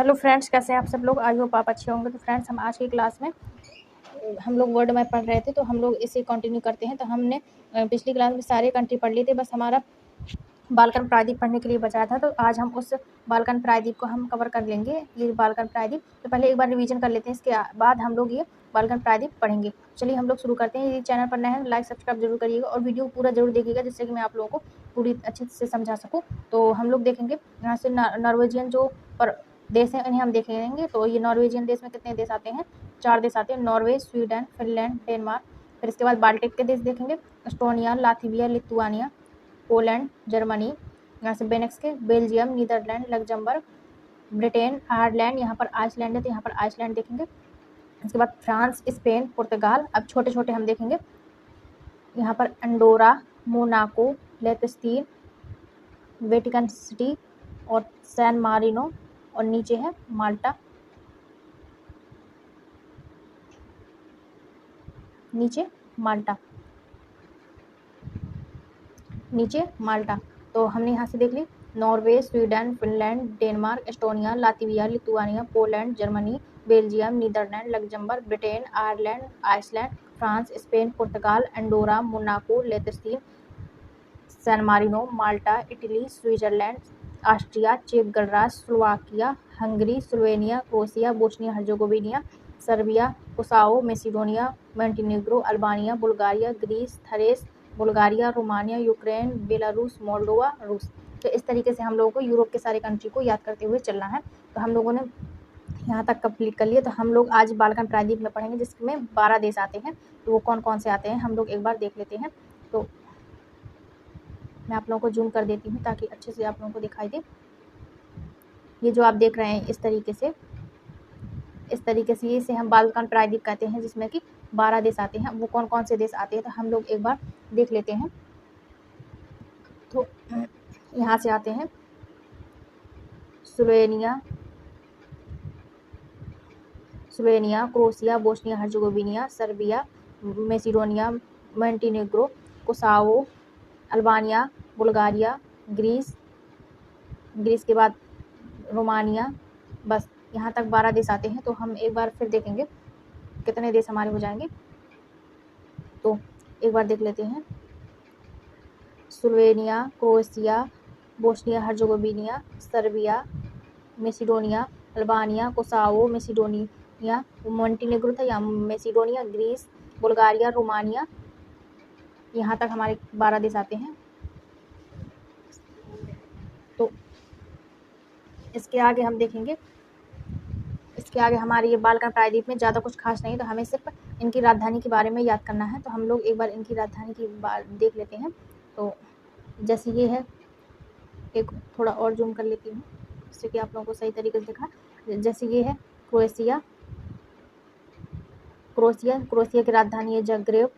Hello friends, कैसे हैं आप सब लोग। आई होप आप अच्छे होंगे। तो फ्रेंड्स, हम आज की क्लास में हम लोग वर्ल्ड मैप पढ़ रहे थे, तो हम लोग इसे कंटिन्यू करते हैं। तो हमने पिछली क्लास में सारे कंट्री पढ़ लिए थे, बस हमारा बाल्कन प्रायद्वीप पढ़ने के लिए बचा था। तो आज हम उस बाल्कन प्रायद्वीप को हम कवर कर लेंगे। ये बाल्कन प्रायद्वीप, तो पहले एक बार रिवीजन कर लेते हैं, इसके बाद हम लोग ये बाल्कन प्रायद्वीप पढ़ेंगे। चलिए हम लोग शुरू करते हैं। ये चैनल पर नए हैं, लाइक सब्सक्राइब जरूर करिएगा और वीडियो पूरा जरूर देखिएगा, जिससे कि मैं आप लोगों को पूरी अच्छे से समझा सकूँ। तो हम लोग देखेंगे यहाँ से नॉर्वेजियन जो पर देश हैं इन्हें हम देखेंगे। तो ये नॉर्वेजियन देश में कितने देश आते हैं? 4 देश आते हैं, नॉर्वे, स्वीडन, फिनलैंड, डेनमार्क। फिर इसके बाद बाल्टिक के देश देखेंगे, Estonia, Latvia, Lithuania, Poland, Germany. यहाँ से बेनेक्स के Belgium, Netherlands, Luxembourg, Britain, Ireland, यहाँ पर आइसलैंड है तो यहाँ पर आइसलैंड देखेंगे। इसके बाद फ्रांस, स्पेन, पुर्तगाल। अब छोटे छोटे हम देखेंगे, यहाँ पर अंडोरा, मोनाको, लेतस्तीन, वेटिकन सिटी और सैन मारिनो, और नीचे है माल्टा, नीचे माल्टा। तो हमने यहाँ से देख ली Norway, Sweden, Finland, Denmark, Estonia, Latvia, Lithuania, Poland, Germany, Belgium, Netherlands, Luxembourg, Britain, Ireland, Iceland, France, Spain, पुर्तगाल, Andorra, Monaco, Liechtenstein, San Marino, Malta, Italy, Switzerland, Austria, चेक गणराज्य, Slovakia, Hungary, Slovenia, Croatia, Bosnia Herzegovina, Serbia, Kosovo, Macedonia, Montenegro, Albania, Bulgaria, Greece, Thrace, Bulgaria, Romania, Ukraine, Belarus, Moldova, रूस। तो इस तरीके से हम लोगों को यूरोप के सारे कंट्री को याद करते हुए चलना है। तो हम लोगों ने यहाँ तक कंप्लीट कर लिया। तो हम लोग आज बाल्कन प्रायद्वीप में पढ़ेंगे, जिसमें 12 देश आते हैं। तो वो कौन कौन से आते हैं हम लोग एक बार देख लेते हैं। तो मैं आप लोगों को जूम कर देती हूँ ताकि अच्छे से आप लोगों को दिखाई दे। ये जो आप देख रहे हैं इस तरीके से इसे हम बाल्कन प्रायद्वीप कहते हैं, जिसमें कि 12 देश आते हैं। वो कौन कौन से देश आते हैं तो हम लोग एक बार देख लेते हैं। तो यहाँ से आते हैं Slovenia, Croatia, Bosnia Herzegovina, Serbia, Macedonia, Montenegro, Kosovo, Albania, Bulgaria, Greece के बाद रोमानिया। बस यहाँ तक 12 देश आते हैं। तो हम एक बार फिर देखेंगे कितने देश हमारे हो जाएंगे। तो एक बार देख लेते हैं। Slovenia, Croatia, Bosnia Herzegovina, Serbia, Macedonia, Albania, Kosovo, Macedonia, Montenegro था या मैसेडोनिया, ग्रीस, बुल्गारिया, रोमानिया। यहाँ तक हमारे 12 देश आते हैं। तो इसके आगे हम देखेंगे, इसके आगे हमारे ये बाल्कन प्रायद्वीप में ज़्यादा कुछ खास नहीं, तो हमें सिर्फ इनकी राजधानी के बारे में याद करना है। तो हम लोग एक बार इनकी राजधानी की बात देख लेते हैं। तो जैसे ये है, एक थोड़ा और जूम कर लेती हूँ जिससे कि आप लोगों को सही तरीके से दिखा। जैसे ये है क्रोएशिया की राजधानी है जग्रेब।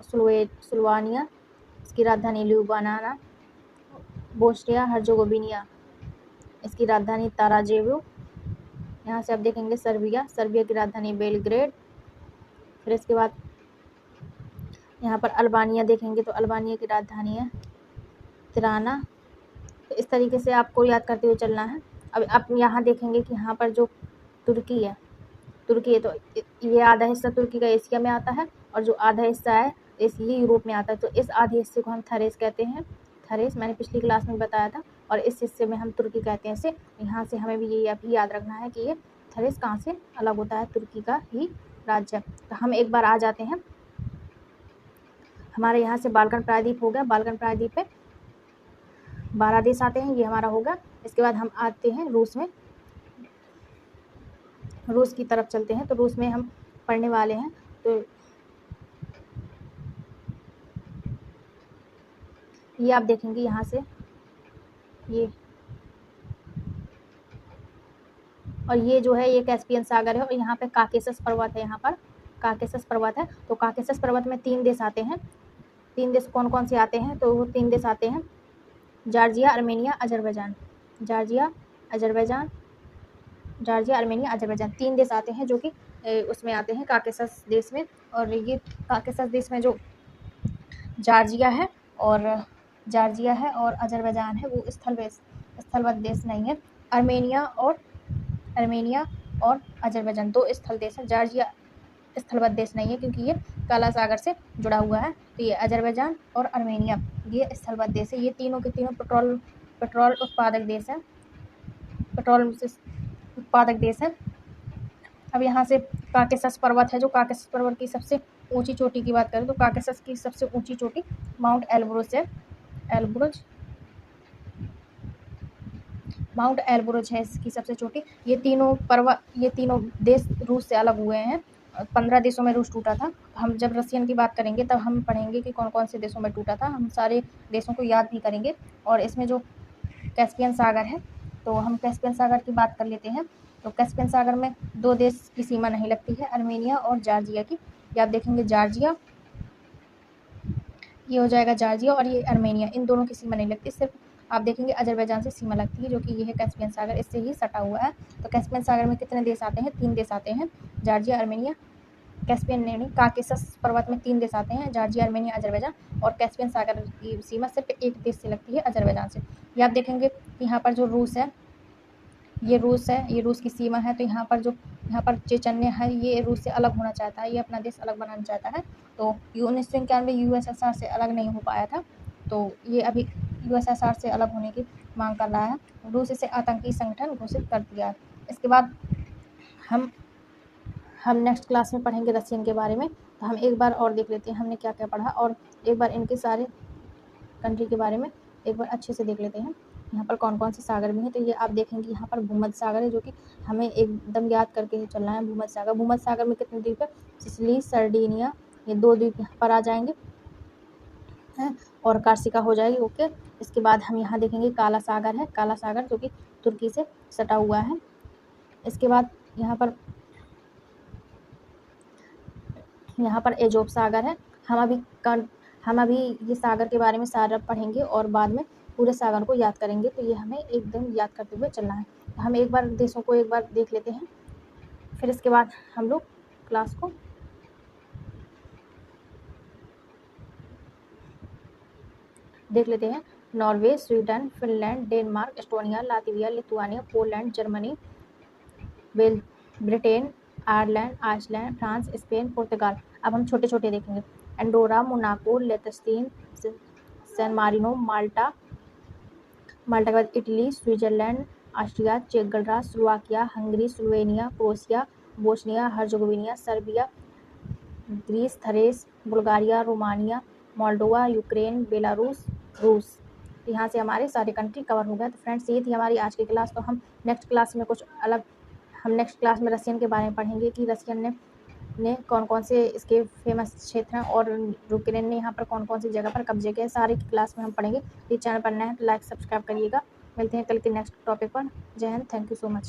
स्लोवानिया, इसकी राजधानी ल्यूबाना। बोस्निया हर्जेगोविना, इसकी राजधानी ताराजेवो। यहाँ से आप देखेंगे सर्बिया की राजधानी बेलग्रेड। फिर इसके बाद यहाँ पर अल्बानिया देखेंगे, तो अल्बानिया की राजधानी है तिराना। तो इस तरीके से आपको याद करते हुए चलना है। अब आप यहाँ देखेंगे कि यहाँ पर जो तुर्की है तो ये आधा हिस्सा तुर्की का एशिया में आता है, और जो आधा हिस्सा है ये यूरोप में आता है। तो इस आधे हिस्से को हम थरेस कहते हैं। थरेस मैंने पिछली क्लास में बताया था, और इस हिस्से में हम तुर्की कहते हैं। इसे यहाँ से हमें भी ये अभी याद रखना है कि ये थरेस कहाँ से अलग होता है, तुर्की का ही राज्य। तो हम एक बार आ जाते हैं, हमारे यहाँ से बाल्कन प्रायद्वीप हो गया। बाल्कन प्रायद्वीप पे 12 देश आते हैं, ये हमारा होगा। इसके बाद हम आते हैं रूस की तरफ चलते हैं। तो रूस में हम पढ़ने वाले हैं। तो ये आप देखेंगे यहाँ से ये, और ये जो है ये कैस्पियन सागर है, और यहाँ पे काकेशस पर्वत है। यहाँ पर काकेशस पर्वत है। तो काकेशस पर्वत में 3 देश आते हैं। 3 देश कौन कौन से आते हैं? तो वो 3 देश आते हैं, Georgia, Armenia, Azerbaijan. Georgia, Armenia, Azerbaijan 3 देश आते हैं, जो कि उसमें आते हैं काकेशस देश में। और ये काकेशस देश में जो जॉर्जिया है और अजरबैजान है, वो स्थलबद्ध देश नहीं है। आर्मेनिया और अर्मेनिया और अजरबैजान 2 स्थल देश हैं। जॉर्जिया स्थलबद्ध देश नहीं है क्योंकि ये काला सागर से जुड़ा हुआ है। तो ये अजरबैजान और अर्मेनिया ये स्थलबद्ध देश है। ये तीनों के तीनों पेट्रोल उत्पादक देश हैं, पेट्रोल उत्पादक देश है। अब यहाँ से काकेशस पर्वत है, जो काकेशस पर्वत की सबसे ऊंची चोटी की बात करें तो काकेशस की सबसे ऊंची चोटी माउंट एल्ब्रुज है। माउंट एल्ब्रुज है इसकी सबसे छोटी। ये तीनों देश रूस से अलग हुए हैं। 15 देशों में रूस टूटा था। हम जब रशियन की बात करेंगे तब हम पढ़ेंगे कि कौन कौन से देशों में टूटा था। हम सारे देशों को याद भी करेंगे। और इसमें जो कैस्पियन सागर है, तो हम कैस्पियन सागर की बात कर लेते हैं। तो कैस्पियन सागर में 2 देश की सीमा नहीं लगती है, अर्मेनिया और जॉर्जिया की। ये आप देखेंगे जॉर्जिया, ये हो जाएगा जॉर्जिया, और ये अर्मेनिया, इन दोनों की सीमा नहीं लगती। सिर्फ आप देखेंगे अजरबैजान से सीमा लगती है, जो कि ये है कैस्पियन सागर, इससे ही सटा हुआ है। तो कैस्पियन सागर में कितने देश आते हैं? 3 देश आते हैं, जॉर्जिया, अर्मेनिया। कैस्पियन नहीं, काकेशस पर्वत में 3 देश आते हैं, जॉर्जिया, अर्मेनिया, अजरबैजान। और कैस्पियन सागर की सीमा सिर्फ एक देश से लगती है, अजरबैजान से। ये आप देखेंगे यहाँ पर जो रूस है, ये रूस की सीमा है। तो यहाँ पर चेचन्य है, ये रूस से अलग होना चाहता है, ये अपना देश अलग बनाना चाहता है। तो 1991 यूएसएसआर से अलग नहीं हो पाया था, तो ये अभी यूएसएसआर से अलग होने की मांग कर रहा है। रूस इसे आतंकी संगठन घोषित कर दिया है। इसके बाद हम नेक्स्ट क्लास में पढ़ेंगे रशियन के बारे में। तो हम एक बार और देख लेते हैं हमने क्या क्या पढ़ा, और एक बार इनके सारे कंट्री के बारे में एक बार अच्छे से देख लेते हैं। यहाँ पर कौन कौन से सागर भी हैं। तो ये आप देखेंगे यहाँ पर भूमध्य सागर है, जो कि हमें एकदम याद करके ही चलना है। भूमध्य सागर में कितने द्वीप है? सिसिली, सर्डिनिया, ये 2 द्वीप यहाँ पर आ जाएंगे हैं, और कार्सिका हो जाएगी। ओके, इसके बाद हम यहाँ देखेंगे काला सागर है, काला सागर जो कि तुर्की से सटा हुआ है। इसके बाद यहाँ पर एजोब सागर है। हम अभी ये सागर के बारे में सारा पढ़ेंगे और बाद में पूरे सागर को याद करेंगे। तो ये हमें एकदम याद करते हुए चलना है। हम एक बार देशों को एक बार देख लेते हैं, फिर इसके बाद हम लोग क्लास को देख लेते हैं। Norway, Sweden, Finland, Denmark, Estonia, Latvia, Lithuania, Poland, Germany, Britain, Ireland, Iceland, France, Spain, पुर्तगाल। अब हम छोटे छोटे देखेंगे। Andorra, Monaco, Liechtenstein, San Marino, Malta के बाद इटली, स्विट्जरलैंड, ऑस्ट्रिया, चेक गणराज्य, Slovakia, Hungary, Slovenia, Croatia, Bosnia Herzegovina, Serbia, Greece, Thrace, Bulgaria, Romania, Moldova, Ukraine, Belarus, रूस। यहाँ से हमारे सारे कंट्री कवर हो गए। तो फ्रेंड्स, ये थी हमारी आज की क्लास। तो हम नेक्स्ट क्लास में रशियन के बारे में पढ़ेंगे कि रशियन ने कौन कौन से इसके फेमस क्षेत्र हैं, और यूक्रेन ने यहाँ पर कौन कौन सी जगह पर कब्जे किए। सारी की क्लास में हम पढ़ेंगे। ये चैनल पर नया है तो लाइक सब्सक्राइब करिएगा। मिलते हैं कल के नेक्स्ट टॉपिक पर। जय Hind, thank you so much.